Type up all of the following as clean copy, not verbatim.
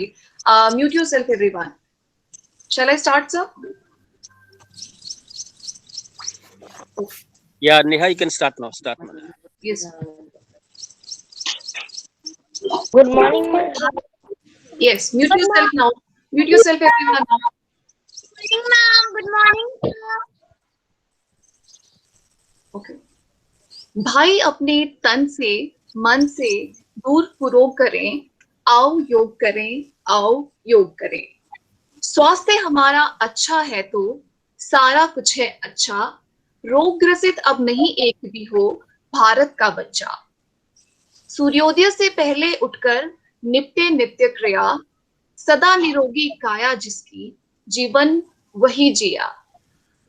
Mute yourself, everyone. Shall I start, sir? Yeah, Neha, you can start now. Start now. Yes. Good morning, ma'am. Yes. Mute Good yourself morning, now. Mute yourself, everyone now. ma'am. Good morning. Okay. भाई अपने तन से मन से दूर पुरोग करें, आओ योग करें, आओ योग करें। स्वास्थ्य हमारा अच्छा है तो सारा कुछ है अच्छा। रोग ग्रसित अब नहीं एक भी हो भारत का बच्चा। सूर्योदय से पहले उठकर निपटे नित्य क्रिया, सदा निरोगी काया जिसकी, जीवन वही जिया।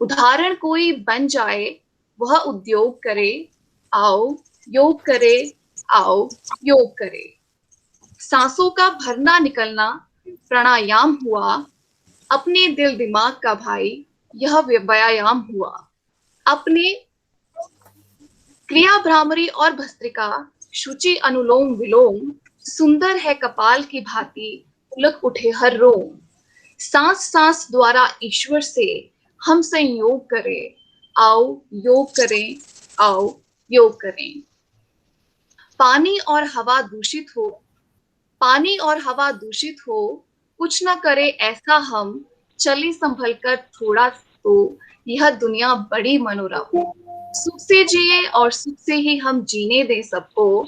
उदाहरण कोई बन जाए वह उद्योग करे, आओ योग करे, आओ योग करे। सांसों का भरना निकलना प्राणायाम हुआ, अपने दिल दिमाग का भाई यह व्यायाम हुआ। अपने क्रिया भ्रामरी और भस्त्रिका, शुचि अनुलोम विलोम, सुंदर है कपाल की भांति पुलक उठे हर रोम। सांस सांस द्वारा ईश्वर से हम संयोग करें, आओ योग करें, आओ योग करें। पानी और हवा दूषित हो, पानी और हवा दूषित हो, कुछ न करे ऐसा हम, चले संभल कर थोड़ा तो यह दुनिया बड़ी मनोरम। सुख से जिए और सुख से ही हम जीने दें सबको,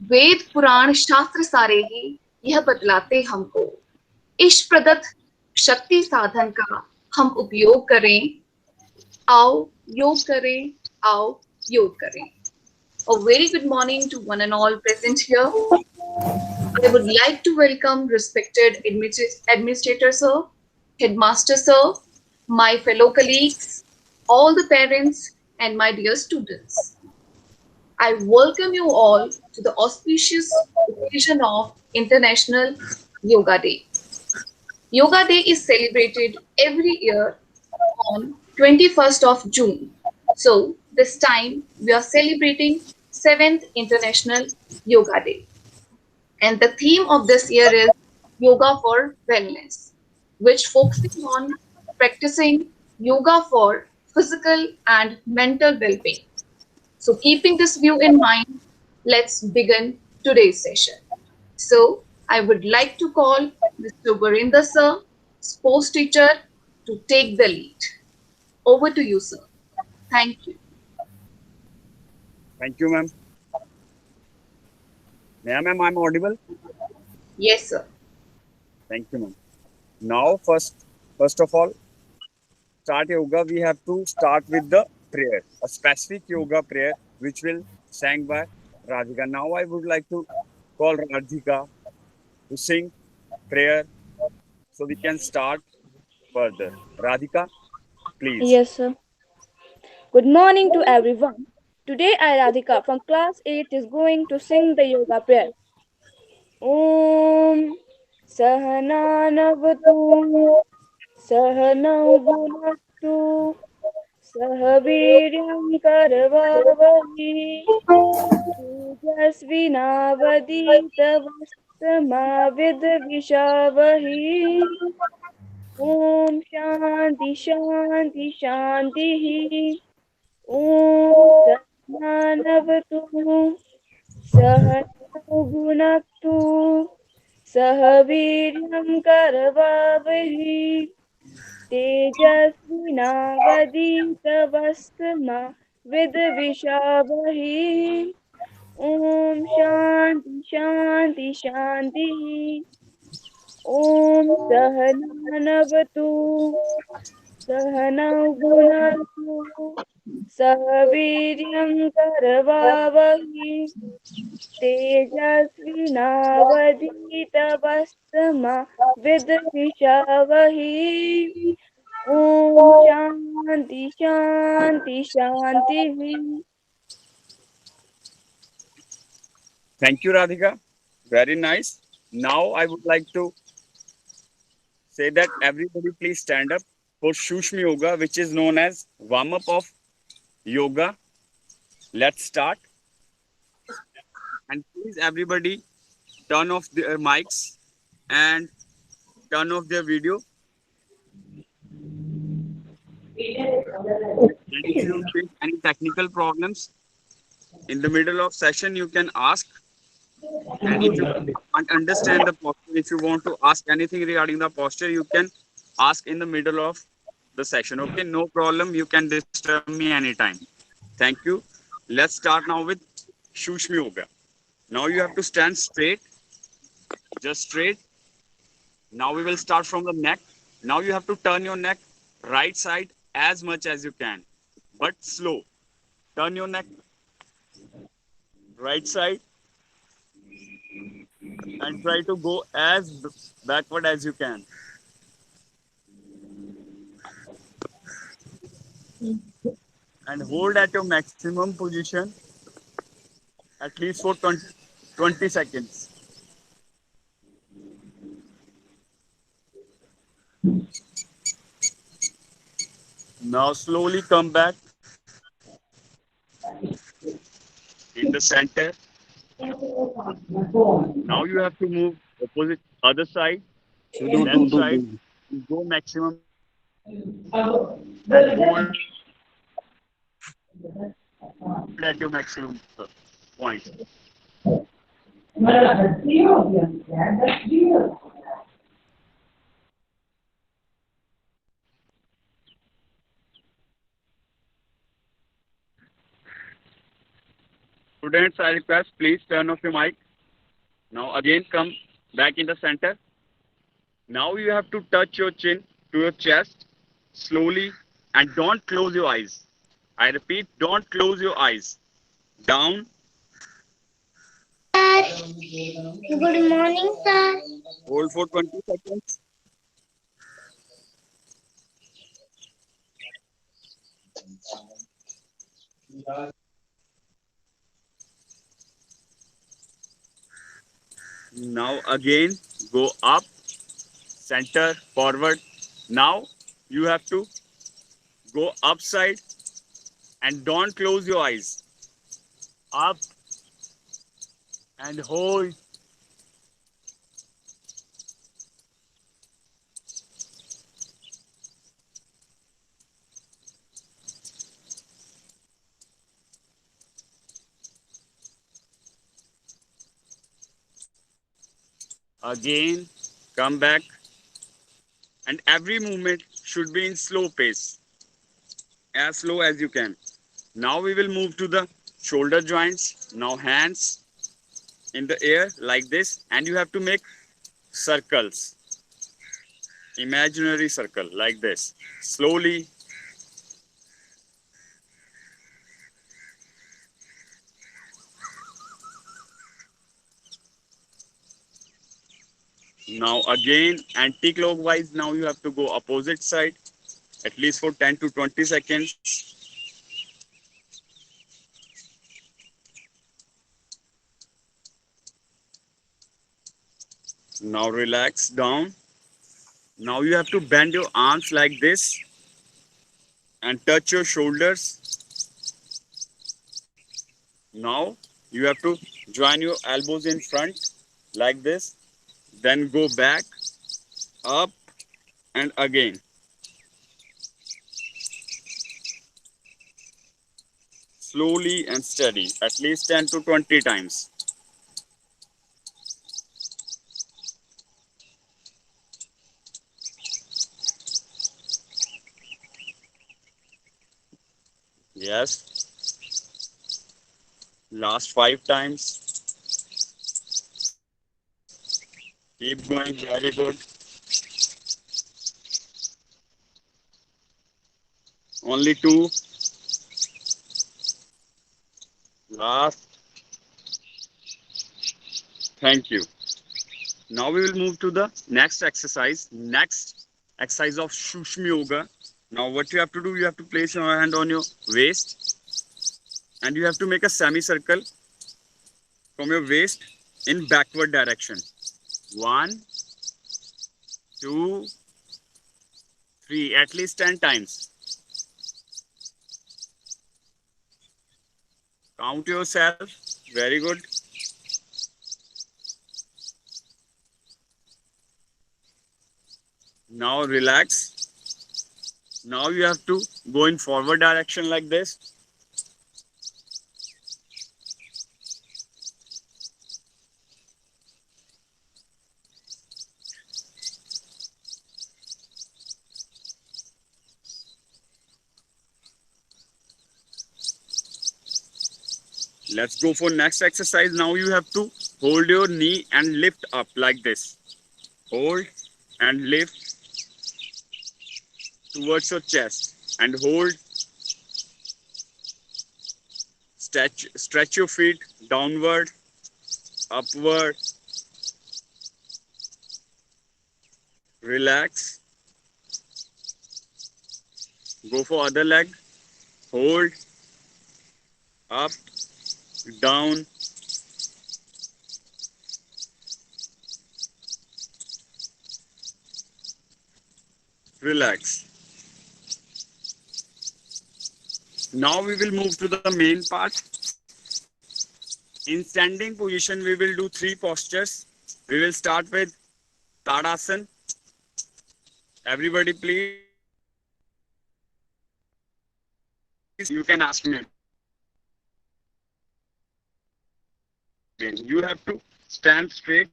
वेद पुराण शास्त्र सारे ही यह बतलाते हमको। इष्ट प्रदत्त शक्ति साधन का हम उपयोग करें, आओ योग करें, आओ योग करें। A very good morning to one and all present here. I would like to welcome respected administrator sir, headmaster sir, my fellow colleagues, all the parents, and my dear students. I welcome you all to the auspicious occasion of International Yoga Day. Yoga Day is celebrated every year on 21st of June. So this time we are celebrating 7th International Yoga Day. And the theme of this year is Yoga for Wellness, which focuses on practicing yoga for physical and mental well-being. So keeping this view in mind, let's begin today's session. So I would like to call Mr. Gurinder sir, sports teacher, to take the lead. Over to you, sir. Thank you. Thank you, ma'am. Ma'am, I'm audible. Yes, sir. Thank you, ma'am. Now, first of all, start yoga. We have to start with the prayer, a specific yoga prayer, which will sang by Radhika. Now, I would like to call Radhika to sing prayer, so we can start further. Radhika, please. Yes, sir. Good morning to everyone. Today, I, Radhika, from class 8, is going to sing the yoga prayer. Om Sahananavatu Sahanau Bhunaktu Sahaviryam Karavavahi Tejasvinavaditavastamavidvishavahi Om Shanti Shanti Shanti Om Sahanavatu Sahanau Bhunaktu Sahaviryam Karavavahi तेजस्विनावदीतवस्तमा विद्विषावहि ॐ शान्ति शान्ति शान्तिः ॐ सहनानवतु सहनौ भुनक्तु सह वीर्यं करवावहि तेजस्विनावदीतवस्तमा विद्विषावहि Om Shanti Shanti Shanti. Thank you, Radhika. Very nice. Now, I would like to say that everybody please stand up for Shushma Yoga, which is known as warm up of yoga. Let's start. And please, everybody, turn off their mics and turn off their video. And if you face any technical problems in the middle of session, you can ask. And if you can't understand the posture, if you want to ask anything regarding the posture, you can ask in the middle of the session. Okay, no problem. You can disturb me anytime. Thank you. Let's start now with Shushmi Yoga. Now you have to stand straight, just straight. Now we will start from the neck. Now you have to turn your neck right side as much as you can, but slow. Turn your neck right side and try to go as backward as you can. And hold at your maximum position at least for 20 seconds. Now slowly come back in the center. Now you have to move opposite other side, left side, go maximum and hold at your maximum point. Students, I request please turn off your mic. Now again come back in the center. Now you have to touch your chin to your chest slowly and don't close your eyes. I repeat, don't close your eyes. Down. Good morning, sir. Hold for 20 seconds. Now again go up, center, forward. Now you have to go upside and don't close your eyes. Up and hold. Again, come back. And every movement should be in slow pace, as slow as you can. Now we will move to the shoulder joints. Now hands in the air like this, and you have to make circles, imaginary circle like this. Slowly. Now again anti-clockwise. Now you have to go opposite side at least for 10 to 20 seconds. Now relax down. Now you have to bend your arms like this and touch your shoulders. Now you have to join your elbows in front like this. Then go back, up, and again. Slowly and steady, at least 10 to 20 times. Yes. Last 5 times. Keep going, very good. Only 2. Last. Thank you. Now we will move to the next exercise. Next exercise of Shushmi Yoga. Now what you have to do, you have to place your hand on your waist and you have to make a semicircle from your waist in backward direction. 1, 2, 3, at least 10 times. Count yourself. Very good. Now relax. Now you have to go in forward direction like this. Let's go for next exercise. Now you have to hold your knee and lift up like this. Hold and lift towards your chest and hold. Stretch your feet downward, upward. Relax. Go for other leg. Hold, up, down. Relax. Now we will move to the main part. In standing position, we will do 3 postures. We will start with Tadasana. Everybody, please, you can ask me. You have to stand straight,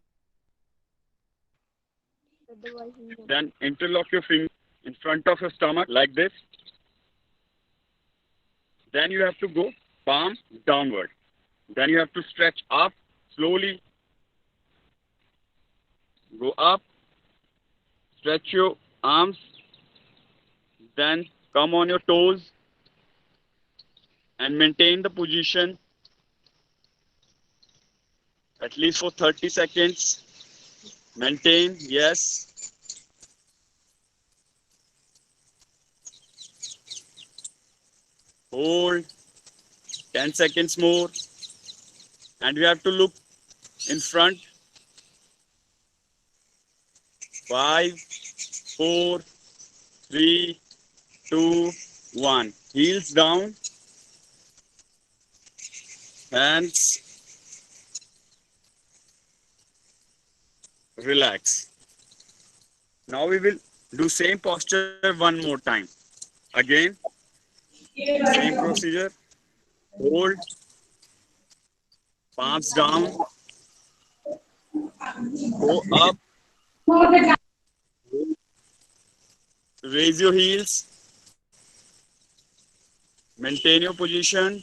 then interlock your fingers in front of your stomach like this. Then you have to go palm downward. Then you have to stretch up slowly. Go up, stretch your arms, then come on your toes and maintain the position at least for 30 seconds. Maintain, yes. Hold 10 seconds more. And you have to look in front. 5, 4, 3, 2, 1. Heels down. Hands. Relax. Now we will do same posture one more time. Again, same procedure. Hold. Palms down. Go up. Raise your heels. Maintain your position.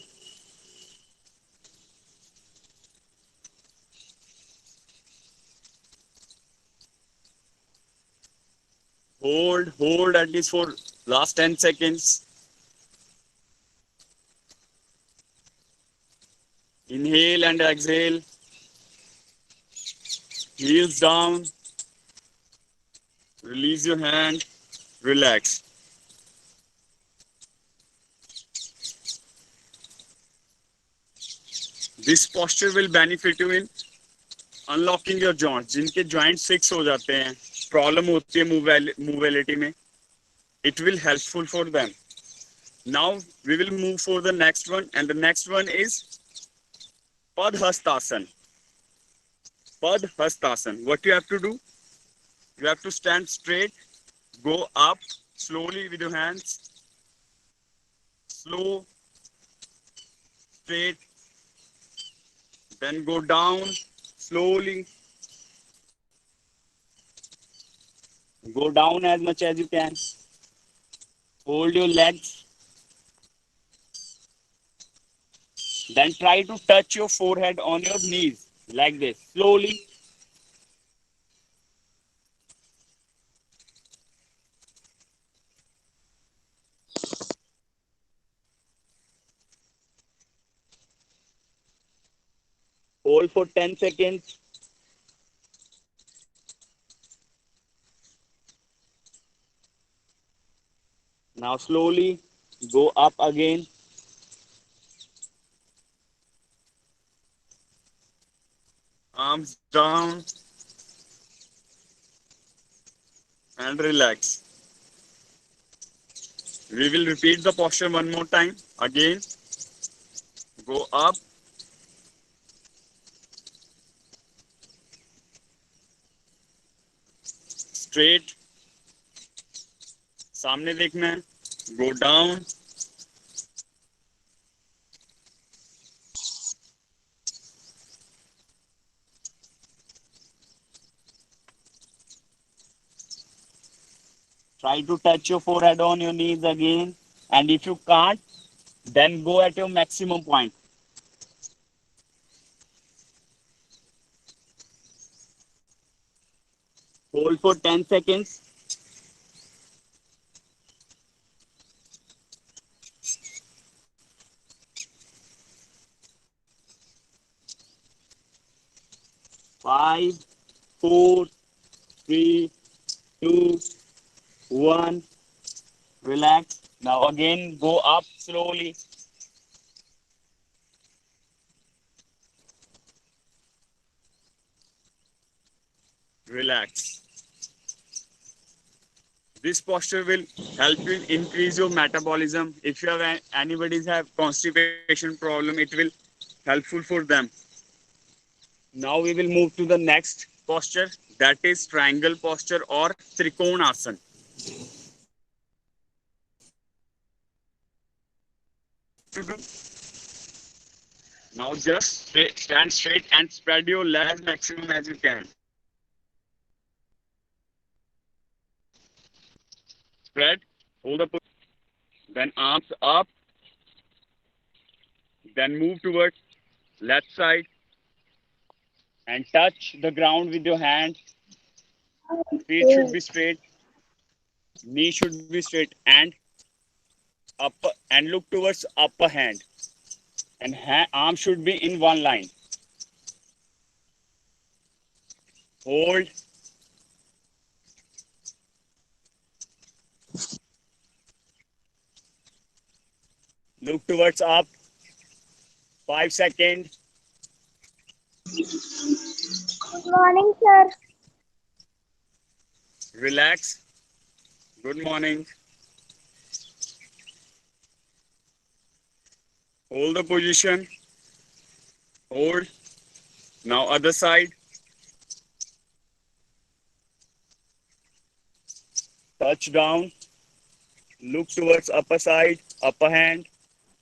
Hold at least for last 10 seconds. Inhale and exhale. Heels down. Release your hand. Relax. This posture will benefit you in unlocking your joints. जिनके joints fix हो जाते हैं, problem होती है mobility में, it will helpful for them. Now we will move for the next one, and the next one is Padhastasana. Padhastasana. What you have to do? You have to stand straight, go up slowly with your hands, slow, straight, then go down slowly. Go down as much as you can. Hold your legs. Then try to touch your forehead on your knees like this, slowly. Hold for 10 seconds. Now slowly go up again. Arms down and relax. We will repeat the posture one more time. Again, go up. Straight. सामने देखना है. Go down. Try to touch your forehead on your knees again. And if you can't, then go at your maximum point. Hold for 10 seconds. Five, four, three, two, one. Relax. Now again, go up slowly. Relax. This posture will help you increase your metabolism. If you have anybody's have constipation problem, it will helpful for them. Now we will move to the next posture, that is triangle posture or Trikonasana. Now just stand straight and spread your legs maximum as you can. Spread, hold up, then arms up, then move towards left side and touch the ground with your hand. Feet should be straight, knee should be straight, and upper and look towards upper hand. And arm should be in one line. Hold. Look towards up. 5 seconds. Good morning, sir. Relax. Good morning. Hold the position. Hold. Now other side. Touch down. Look towards upper side, upper hand.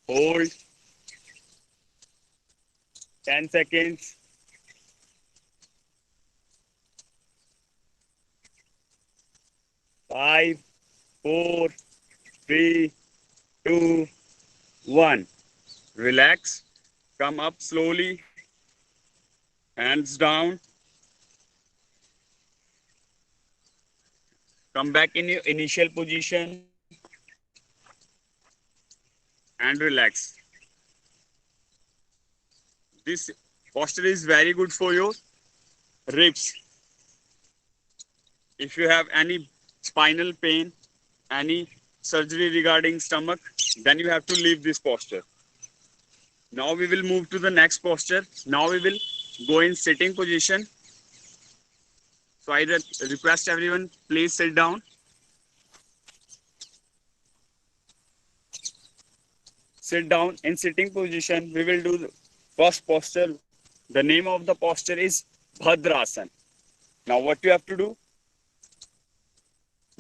Hold. 10 seconds. Five, four, three, two, one. Relax. Come up slowly. Hands down. Come back in your initial position and relax. This posture is very good for your ribs. If you have any spinal pain, any surgery regarding stomach, then you have to leave this posture. Now we will move to the next posture. Now we will go in sitting position. So I request everyone, please sit down. Sit down in sitting position. We will do the first posture. The name of the posture is Bhadrasana. Now what you have to do?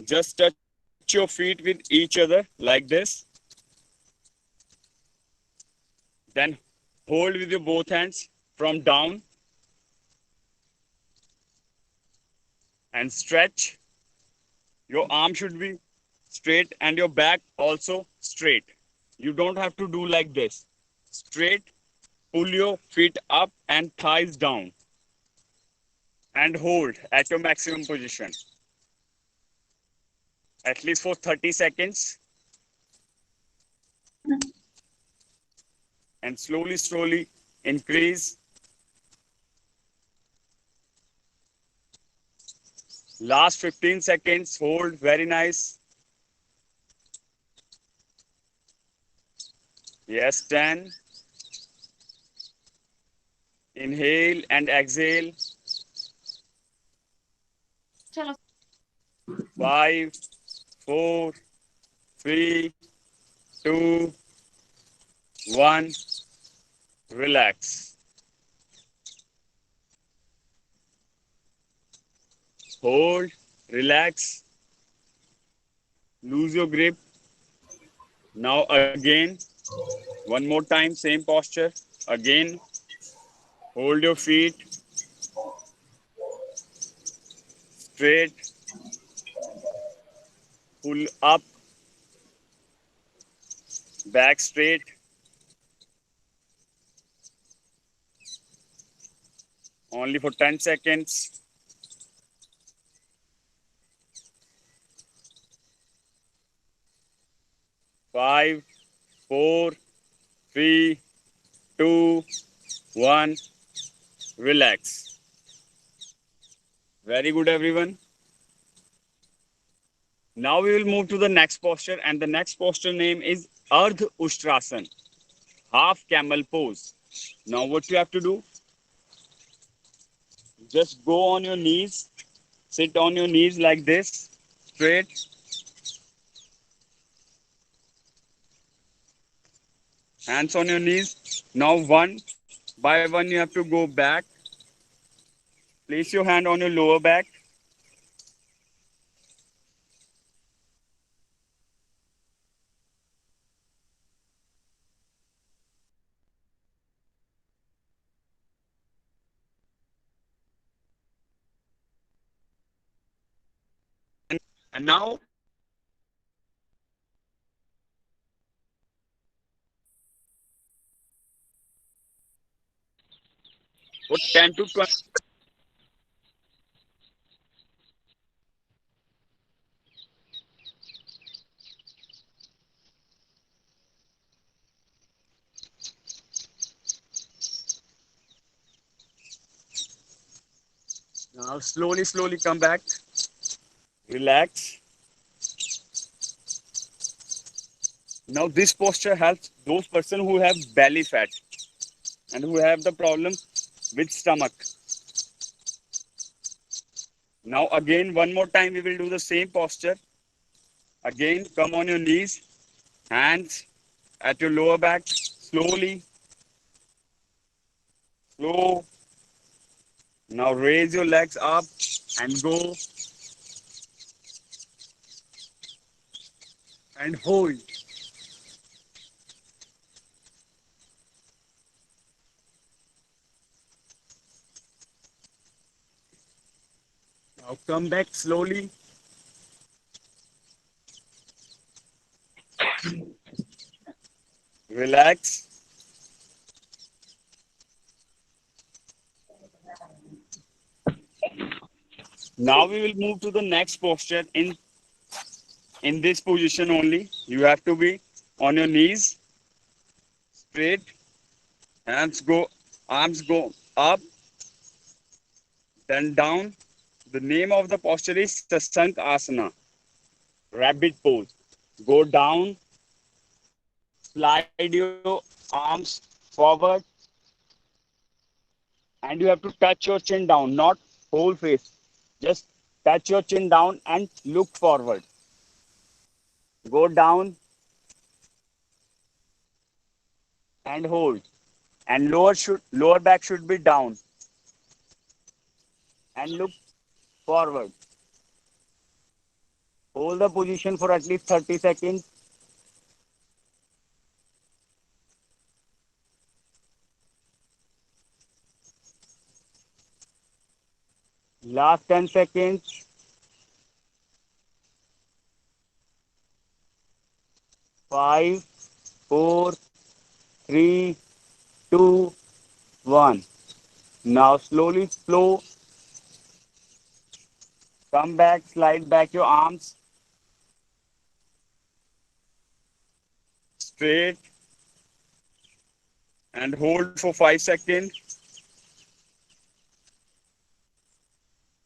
Just touch your feet with each other like this. Then hold with your both hands from down and stretch. Your arm should be straight and your back also straight. You don't have to do like this. Straight, pull your feet up and thighs down. And hold at your maximum position. At least for 30 seconds. And slowly, slowly increase. Last 15 seconds, hold, very nice. Yes, 10. Inhale and exhale. 5, 4, 3, 2, 1. Relax. Hold, relax. Lose your grip. Now again, one more time, same posture. Again, hold your feet straight, pull up, back straight. Only for 10 seconds. Five, four, three, two, one. Relax. Very good, everyone. Now we will move to the next posture, and the next posture name is Ardha Ushtrasan, half camel pose. Now, what you have to do? Just go on your knees, sit on your knees like this, straight. Hands on your knees. Now, one by one, you have to go back. Place your hand on your lower back. And now, for 10 to 20. Now, slowly come back. Relax. Now, this posture helps those person who have belly fat and who have the problem with stomach. Now, again, one more time, we will do the same posture. Again, come on your knees, hands at your lower back, slowly, slow. Now, raise your legs up and go and hold. Now, come back slowly. Relax. Now we will move to the next posture. In this position only, you have to be on your knees, straight, arms go up, then down. The name of the posture is Sasank Asana, rabbit pose. Go down, slide your arms forward, and you have to touch your chin down, not whole face. Just touch your chin down and look forward. Go down and hold. And lower back should be down and look forward. Hold the position for at least 30 seconds. Last 10 seconds. 5, 4, 3, 2, 1. Now slowly slow. Come back, slide back your arms. Straight. And hold for 5 seconds.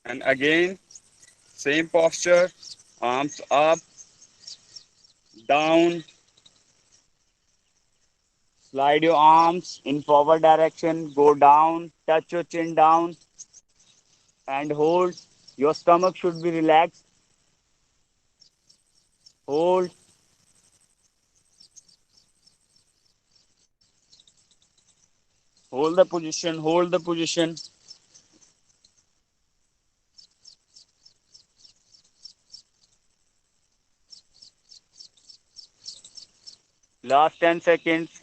And again, same posture. Arms up, down. Slide your arms in forward direction. Go down. Touch your chin down. And hold. Your stomach should be relaxed. Hold. Hold the position. Hold the position. Last 10 seconds.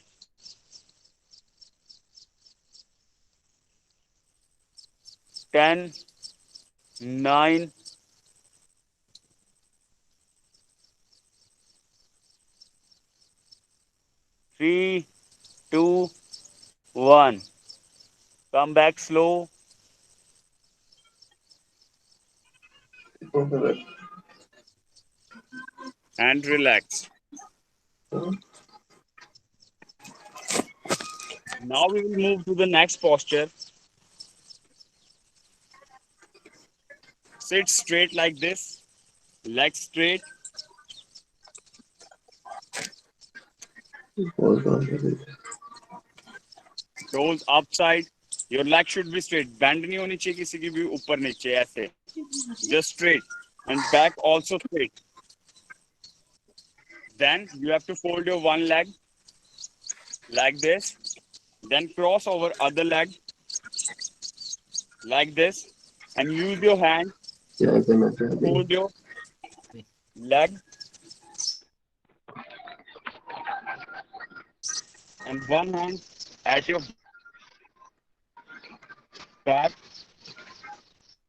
10, 9, 3, 2, 1. Come back slow. And relax. Now we will move to the next posture. Sit straight like this. Legs straight. Toes upside. Your leg should be straight. Bend नहीं होनी चाहिए किसी की भी ऊपर नीचे ऐसे. Just straight. And back also straight. Then you have to fold your one leg like this. Then cross over other leg like this. And use your hand to hold your leg. And one hand at your back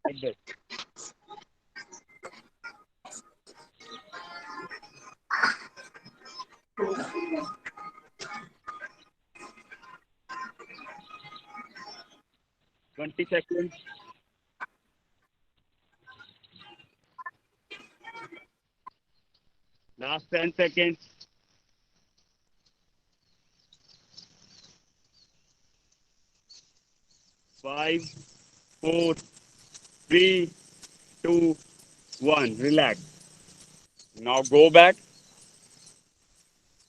like this. Twenty seconds. Last 10 seconds. 5, 4, 3, 2, 1. Relax. Now go back.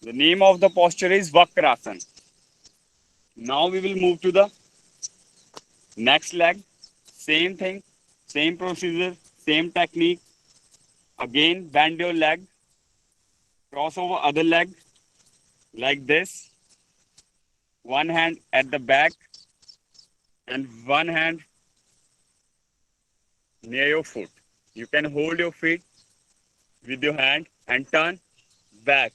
The name of the posture is Vakrasana. Now we will move to the next leg. Same thing, same procedure, same technique. Again, bend your leg. Cross over other leg like this. One hand at the back and one hand near your foot. You can hold your feet with your hand and turn back.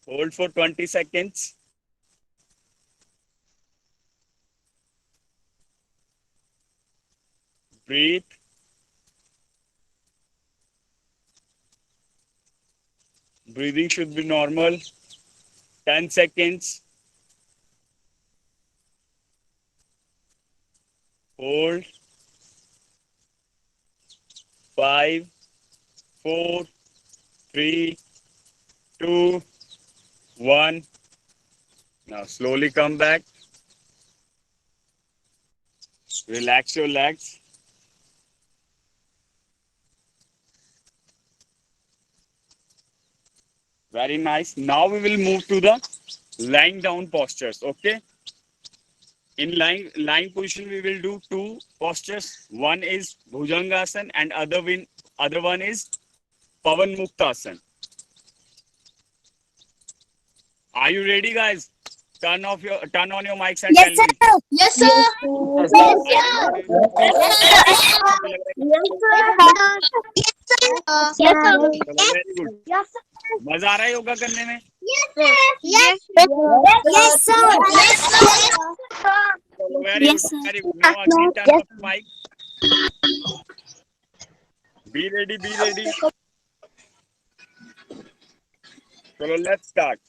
Hold for 20 seconds. Breathe. Breathing should be normal. 10 seconds. Hold. 5, 4, 3, 2, 1. Now slowly come back. Relax your legs. Very nice. Now we will move to the lying down postures. Okay. In lying position, we will do two postures. One is Bhujangasana and other one is Pavan Muktasana. Are you ready, guys? Turn on your mics and tell me. Yes, sir. Very good. मजा आ रहा है योगा करने में? Yes, sir. Very good. Very good. Now again turn off the mic. Be ready. Be ready. So let's start.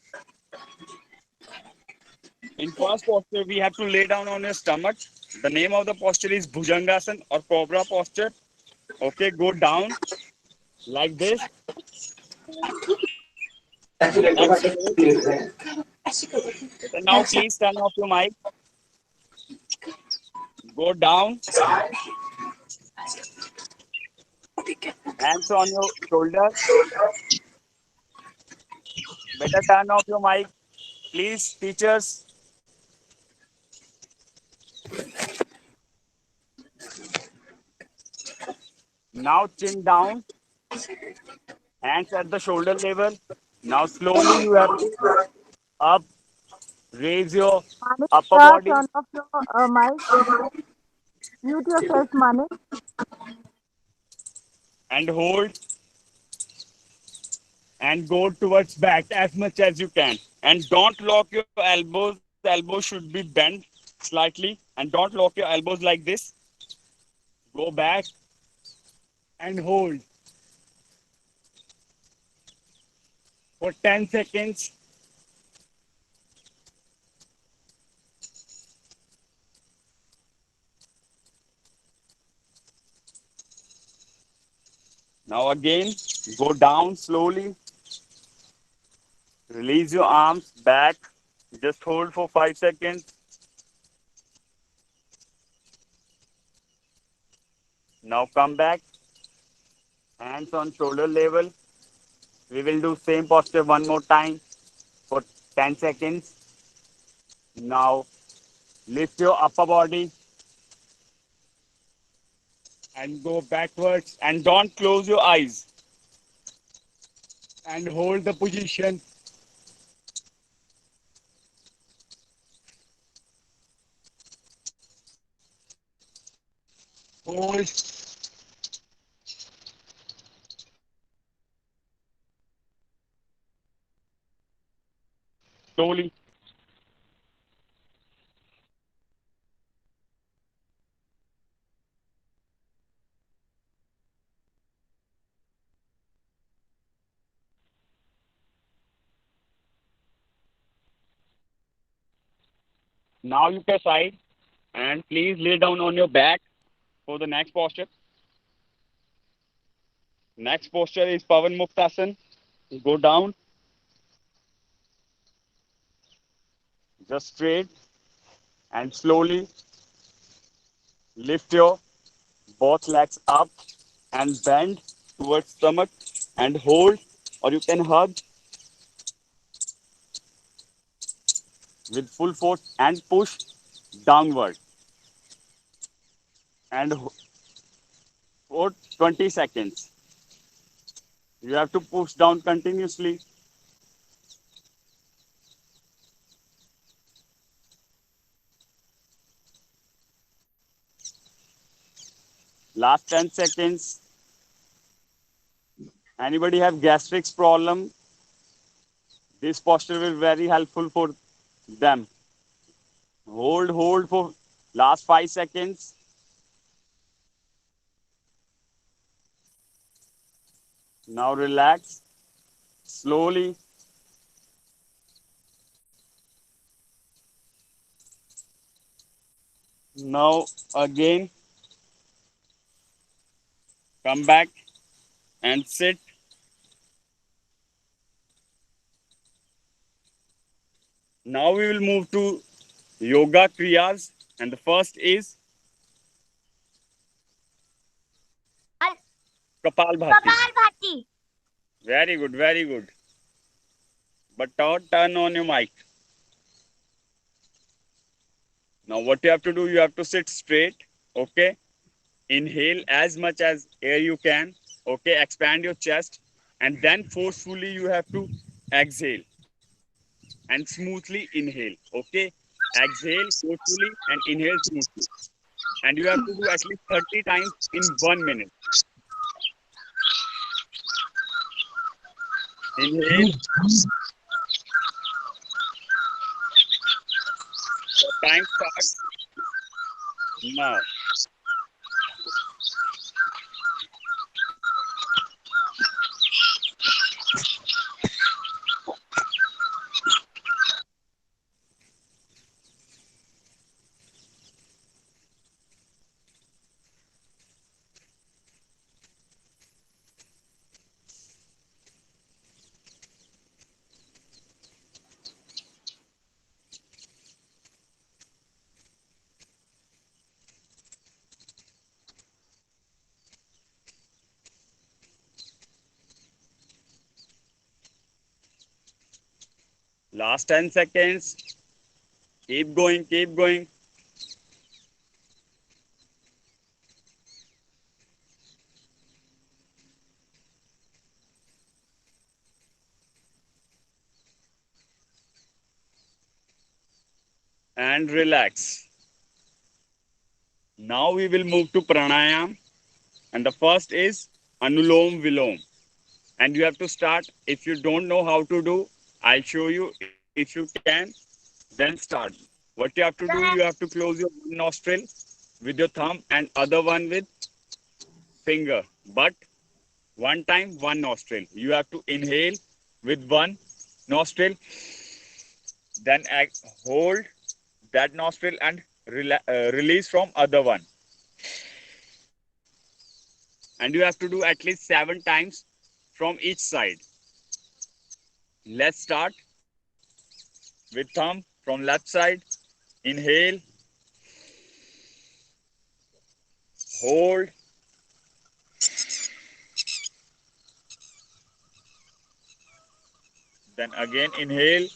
In first posture, we have to lay down on your stomach. The name of the posture is Bhujangasana or Cobra posture. Okay, go down like this. So now please turn off your mic. Go down. Hands on your shoulder. Better turn off your mic. Please, teachers. Now chin down. Hands at the shoulder level. Now slowly you have to up. Raise your upper body. Turn off your mic. Mute yourself, Mane. And hold. and go towards back as much as you can. And don't lock your elbows. Elbows should be bent slightly. And don't lock your elbows like this. Go back and hold for 10 seconds. Now again, go down slowly. Release your arms back. Just hold for 5 seconds. Now come back. Hands on shoulder level. We will do same posture one more time for 10 seconds. Now lift your upper body and go backwards and don't close your eyes and hold the position. Hold. Slowly. Now you can side and please lay down on your back for the next posture. Next posture is Pavan Muktasan. Go down, just straight and slowly lift your both legs up and bend towards stomach and hold, or you can hug with full force and push downward and for 20 seconds. You have to push down continuously. Last 10 seconds. Anybody have gastric problem? This posture will be very helpful for them. Hold for last 5 seconds. Now relax slowly. Now again, come back and sit. Now we will move to yoga kriyas, and the first is Kapalbhati. Kapalbhati. Very good, very good. But turn on your mic. Now what you have to do, you have to sit straight. Okay. Inhale as much as air you can. Okay. Expand your chest, and then forcefully you have to exhale and smoothly inhale. Okay. Exhale forcefully and inhale smoothly. And you have to do at least 30 times in 1 minute. Inhale. The time starts now. Last 10 seconds. Keep going, keep going. And relax. Now we will move to pranayam. And the first is Anulom Vilom. and you have to start. If you don't know how to do, I'll show you. If you can, then start. What you have to do, you have to close your one nostril with your thumb and other one with finger. But one time, one nostril. You have to inhale with one nostril, then hold that nostril and release from other one. And you have to do at least 7 times from each side. Let's start with thumb from left side. Inhale, hold, then again inhale,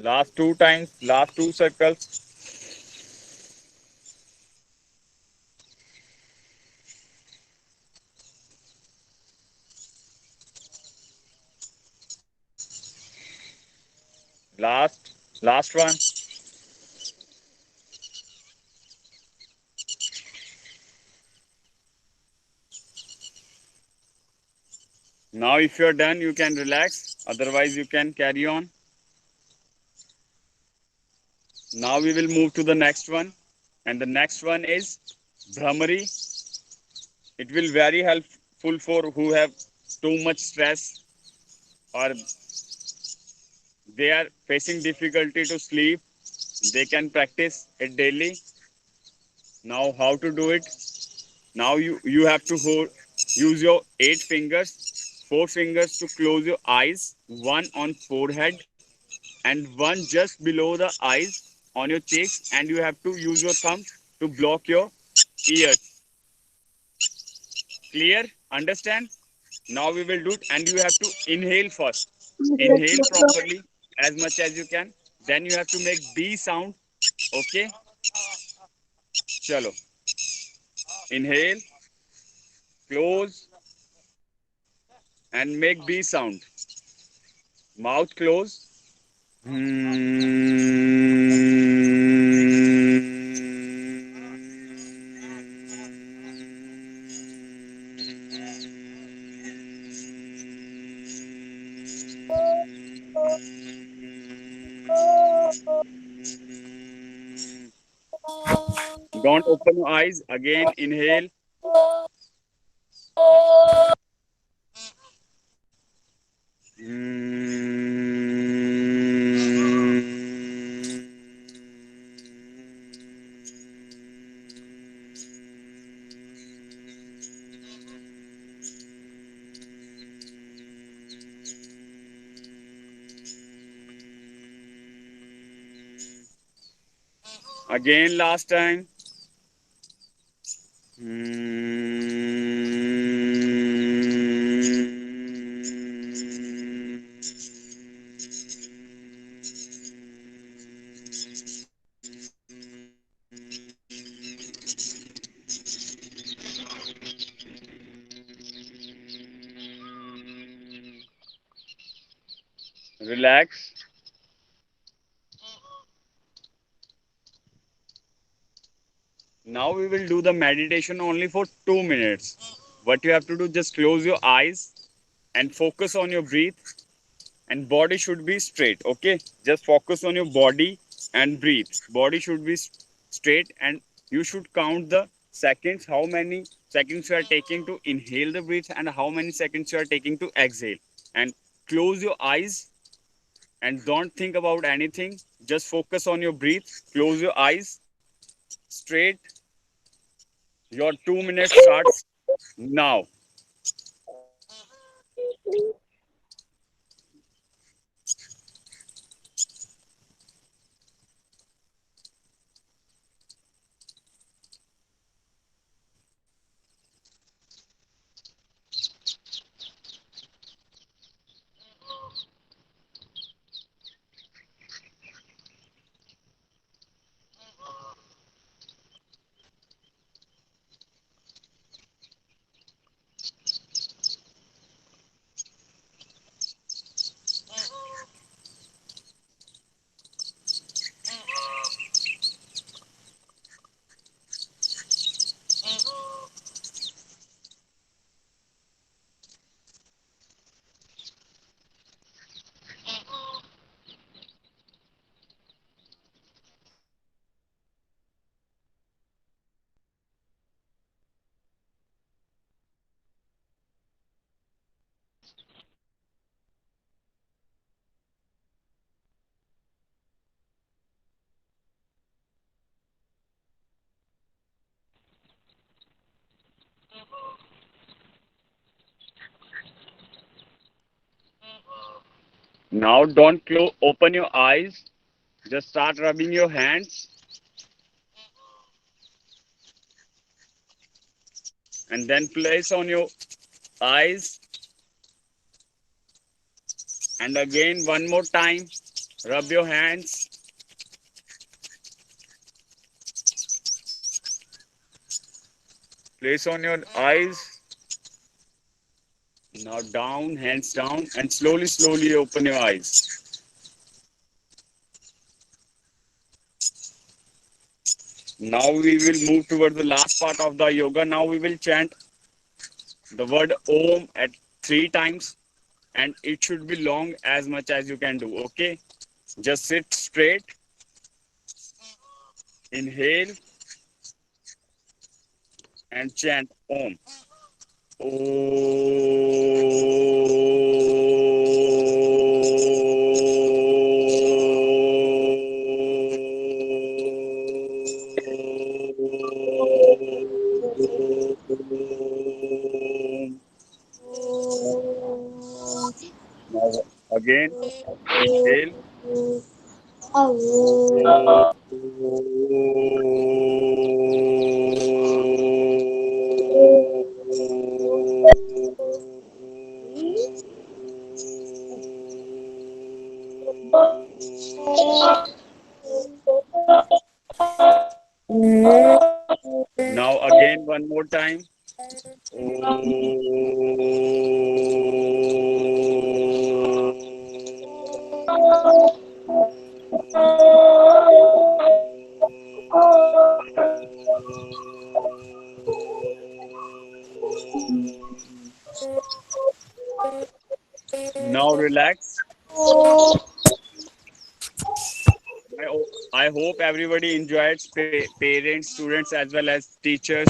last 2 times, last 2 circles. Last one. Now, if you're done, you can relax. Otherwise, you can carry on. Now, we will move to the next one. And the next one is Brahmari. It will very helpful for who have too much stress or they are facing difficulty to sleep. They can practice it daily. Now, how to do it? Now, you have to use your 8 fingers, 4 fingers to close your eyes, one on forehead and one just below the eyes on your cheeks, and you have to use your thumb to block your ears. Clear? Understand? Now we will do it, and you have to inhale first. Inhale properly as much as you can. Then you have to make B sound. Okay? Chalo. Inhale, close, and make B sound. Mouth close. Don't open your eyes. Again, inhale. Again, last time. Relax. Now we will do the meditation only for 2 minutes. What you have to do, just close your eyes and focus on your breath. and body should be straight. Okay, just focus on your body and breathe. Body should be straight, and you should count the seconds, how many seconds you are taking to inhale the breath and how many seconds you are taking to exhale. And close your eyes and don't think about anything, just focus on your breath. Close your eyes straight. Your 2 minutes starts now. Now don't open your eyes. Just start rubbing your hands and then place on your eyes. And again, one more time, rub your hands. Place on your eyes. Now down, hands down, and slowly, slowly open your eyes. Now we will move toward the last part of the yoga. Now we will chant the word Om at 3 times, and it should be long as much as you can do. Okay, just sit straight, inhale, and chant Om. Now again, inhale. Now again, one more time. Now relax. I hope everybody enjoyed, parents, students, as well as teachers,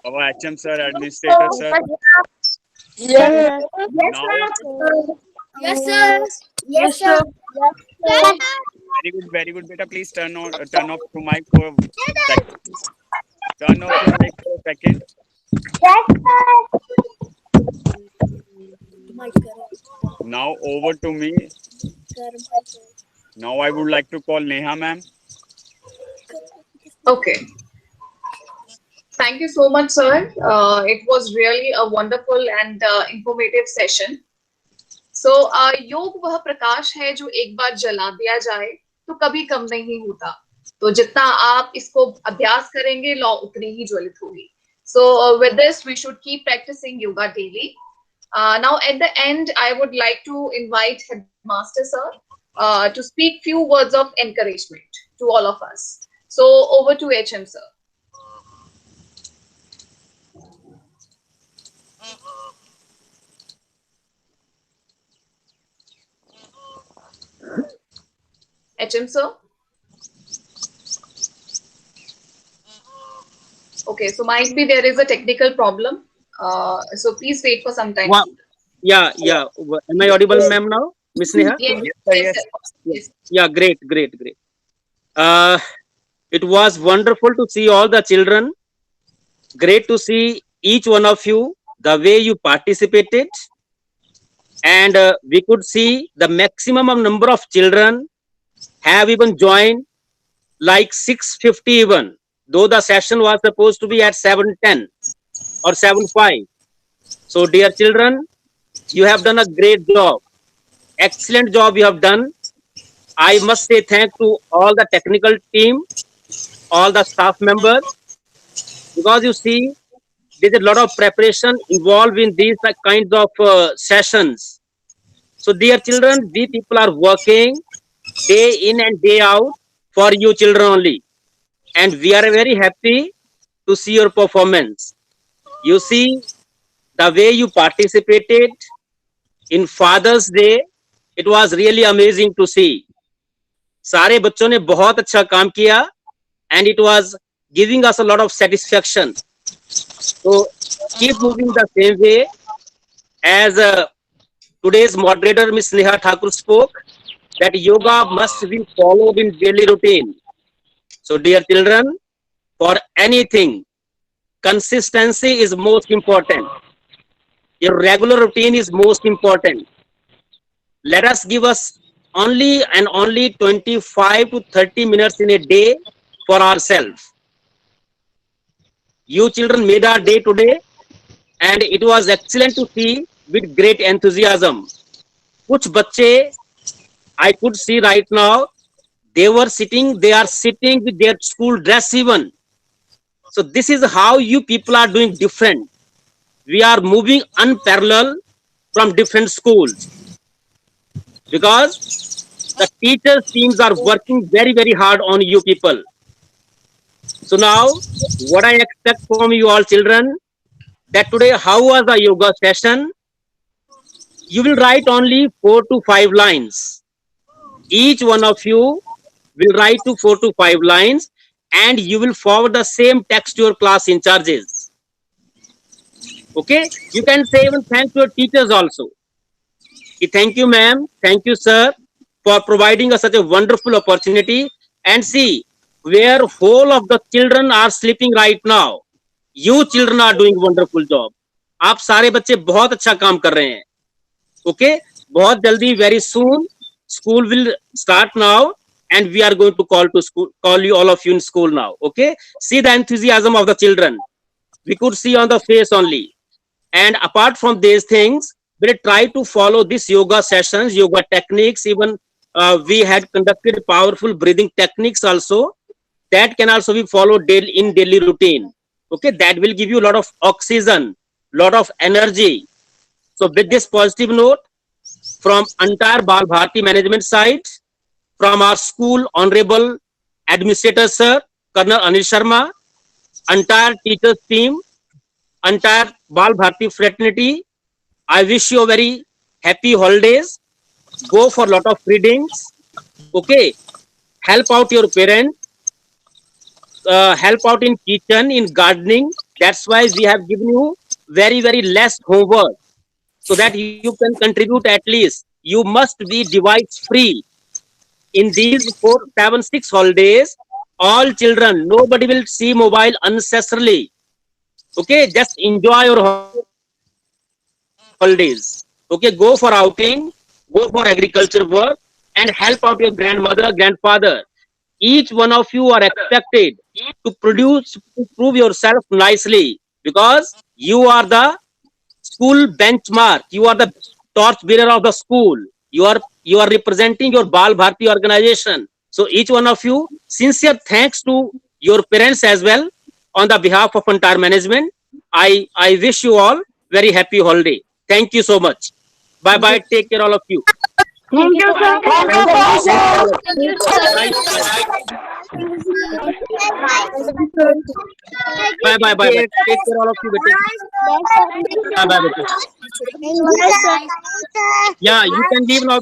our HM sir, administrator sir. Yes. Now, Yes, sir. Yes, sir. very good, beta. Please turn off your mic for a second. Turn off your mic for a second. Now over to me. Now I would like to call Neha ma'am. Okay. Thank you so much, sir. It was really a wonderful and informative session. So, योग वह प्रकाश है जो एक बार जला दिया जाए तो कभी कम नहीं होता. तो जितना आप इसको अभ्यास करेंगे, लौ उतनी ही ज्वलित होगी. So, with this, we should keep practicing yoga daily. Now, at the end, I would like to invite Headmaster Sir to speak few words of encouragement to all of us. So, over to HM Sir. HM sir? Okay, so might be there is a technical problem. So please wait for some time. Wow. Yeah, yeah. Am I audible, ma'am, now? Miss Neha? Yes, Yes, sir, yes, yes. sir. Yes. Yeah, great, great, great. Uh, it was wonderful to see all the children. Great to see each one of you, the way you participated. And we could see the maximum of number of children have even joined, like 650 even, though the session was supposed to be at 7:10 or 7:05. So, dear children, you have done a great job. Excellent job you have done. I must say thank to all the technical team, all the staff members, because you see, there's a lot of preparation involved in these kinds of sessions. So, dear children, we people are working day in and day out for you children only. And we are very happy to see your performance. You see, the way you participated in Father's Day, it was really amazing to see. सारे बच्चों ने बहुत अच्छा काम किया and it was giving us a lot of satisfaction. So keep moving the same way as today's moderator Miss Neha Thakur spoke that yoga must be followed in daily routine. So dear children, for anything, consistency is most important. Your regular routine is most important. Let us give us only and only 25 to 30 minutes in a day for ourselves. You children made our day today and it was excellent to see with great enthusiasm. कुछ बच्चे I could see right now, they are sitting with their school dress even. So this is how you people are doing different. We are moving unparalleled from different schools because the teachers teams are working very, very hard on you people. So now what I expect from you all children, that today how was the yoga session? You will write only 4 to 5 lines. Each one of you will write to 4 to 5 lines and you will forward the same text to your class in charges. Okay, you can say even thank your teachers also. Thank you ma'am, thank you sir for providing us such a wonderful opportunity. And see where whole of the children are sleeping right now. You children are doing wonderful job. आप सारे बच्चे बहुत अच्छा काम कर रहे हैं. Okay, बहुत जल्दी, very soon school will start now and we are going to call you all of you in school now. Okay, see the enthusiasm of the children we could see on the face only. And apart from these things, we'll try to follow this yoga sessions, yoga techniques. Even we had conducted powerful breathing techniques also that can also be followed in daily routine. Okay, that will give you a lot of oxygen, lot of energy. So with this positive note, from entire Bal Bharti management side, from our school honorable administrator sir, Colonel Anil Sharma, entire teachers team, entire Bal Bharti fraternity, I wish you a very happy holidays. Go for a lot of readings. Okay, help out your parents, help out in kitchen, in gardening. That's why we have given you very, very less homework so that you can contribute at least. You must be device free. In these 4, 7, 6 holidays, all children, nobody will see mobile unnecessarily. Okay, just enjoy your holidays. Okay, go for outing, go for agriculture work and help out your grandmother, grandfather. Each one of you are expected to prove yourself nicely because you are the school benchmark. You are the torch bearer of the school. You are representing your Bal Bharti organization. So each one of you, sincere thanks to your parents as well on the behalf of entire management. I wish you all very happy holiday. Thank you so much. Bye bye. Take care all of you. Thank you, sir. Bye bye bye. Take care all of you. Bye bye. Yeah, you can leave now.